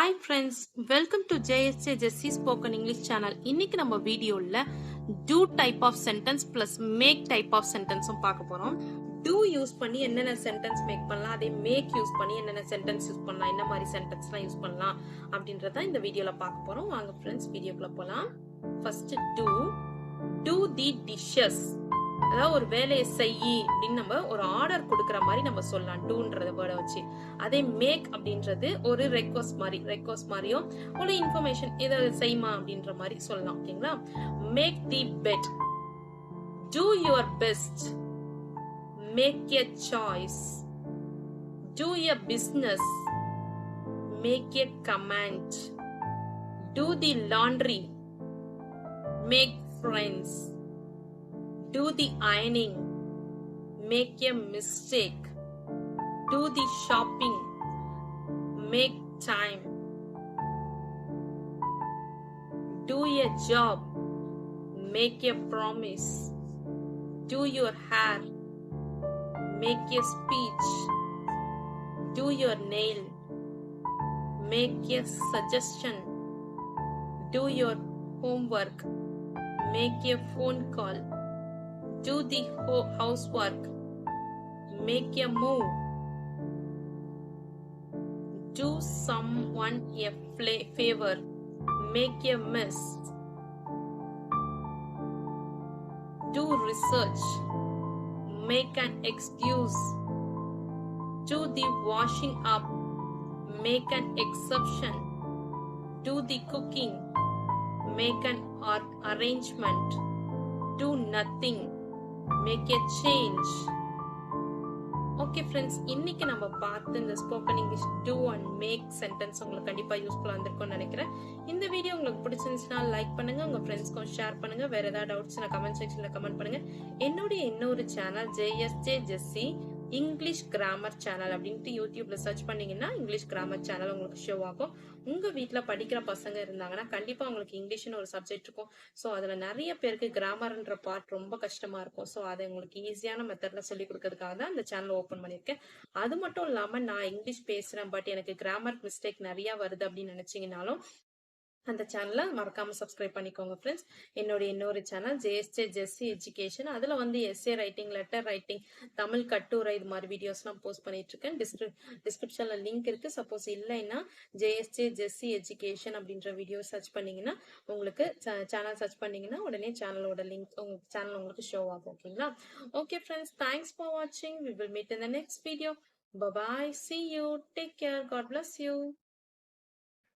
Hi friends, welcome to JSJ Jessie Spoken English channel. இன்னைக்கு நம்ம வீடியோல do type of sentence plus make type of sentence பார்க்க போறோம். do use பண்ணி என்னென்ன sentence make பண்ணலாம், அதே make யூஸ் பண்ணி என்னென்ன sentence யூஸ் பண்ணலாம், என்ன மாதிரி sentenceலாம் யூஸ் பண்ணலாம் அப்படின்றத இந்த வீடியோல பார்க்க போறோம். வாங்க friends வீடியோக்குள்ள போலாம். First do the dishes. அதாவது ஒரு வேலையை செய்யி அப்படின்னு நம்ம ஒரு ஆர்டர் கொடுக்கற மாதிரி நம்ம சொல்லலாம் டூன்றத வேர்டை வச்சு. அதே மேக் அப்படின்றது ஒரு ரெக்வஸ்ட் மாதிரியோ ஒரு இன்ஃபர்மேஷன் இதை செய்யுமா அப்படின்ற மாதிரி சொல்லலாம். ஓகேங்களா? Make the bed, do your best, make a choice, do a business, make a comment, do the laundry, make friends, do the ironing, make a mistake, do the shopping, make time, do a job, make a promise, do your hair, make a speech, do your nail, make a suggestion, do your homework, make a phone call, do the housework, make a move, do someone a favor, make a mess, do research, make an excuse, do the washing up, make an exception, do the cooking, make an arrangement, do nothing, make a change. Okay friends, இன்னைக்கு நம்ம பார்த்து இந்த spoken English do and make sentence உங்களுக்கு கண்டிப்பா யூஸ்ஃபுல்லா இருந்திருக்கும்னு நினைக்கிறேன். இந்த வீடியோ உங்களுக்கு பிடிச்சிருந்துச்சுன்னா லைக் பண்ணுங்க, உங்க ஃப்ரெண்ட்ஸ்க்கும் ஷேர் பண்ணுங்க. வேற ஏதாவது டவுட்ஸ் கமெண்ட் செக்ஷன்ல கமெண்ட் பண்ணுங்க. என்னுடைய இன்னொரு channel JSJ Jessie English grammar channel அப்படின்ட்டு யூடியூப்ல சர்ச் பண்ணீங்கன்னா இங்கிலீஷ் கிராமர் சேனல் உங்களுக்கு ஷோ ஆகும். உங்க வீட்டுல படிக்கிற பசங்க இருந்தாங்கன்னா கண்டிப்பா உங்களுக்கு இங்கிலீஷ்னு ஒரு சப்ஜெக்ட் இருக்கும். ஸோ அதுல நிறைய பேருக்கு கிராமர்ன்ற பார்ட் ரொம்ப கஷ்டமா இருக்கும். ஸோ அதை உங்களுக்கு ஈஸியான மெத்தட்ல சொல்லி கொடுக்கறதுக்காக தான் இந்த சேனல் ஓபன் பண்ணிருக்கேன். அது மட்டும் இல்லாம நான் இங்கிலீஷ் பேசுறேன் பட் எனக்கு கிராமர் மிஸ்டேக் நிறைய வருது அப்படின்னு நினைச்சீங்கன்னாலும் அந்த சேனலை மறக்காம சப்ஸ்கிரைப் பண்ணிக்கோங்க ஃப்ரெண்ட்ஸ். என்னுடைய இன்னொரு சேனல் JSJ Jessie எஜுகேஷன், அதுல வந்து S A writing, letter writing, Tamil கட்டுரை இது மாதிரி வீடியோஸ்லாம் போஸ்ட் பண்ணிட்டு இருக்கேன். டிஸ்கிரிப்ஷன்ல லிங்க் இருக்கு. சப்போஸ் இல்லைன்னா JSJ Jessie எஜுகேஷன் அப்படின்ற வீடியோ சர்ச் பண்ணீங்கன்னா உங்களுக்கு சேனல் சர்ச் பண்ணீங்கன்னா உடனே சேனலோட லிங்க் சேனல் உங்களுக்கு ஷோ ஆகும். ஓகேங்களா? ஓகே ஃப்ரெண்ட்ஸ், தேங்க்ஸ் ஃபார் வாட்சிங். We will meet in the next video. Bye bye. See you. Take care. God bless you.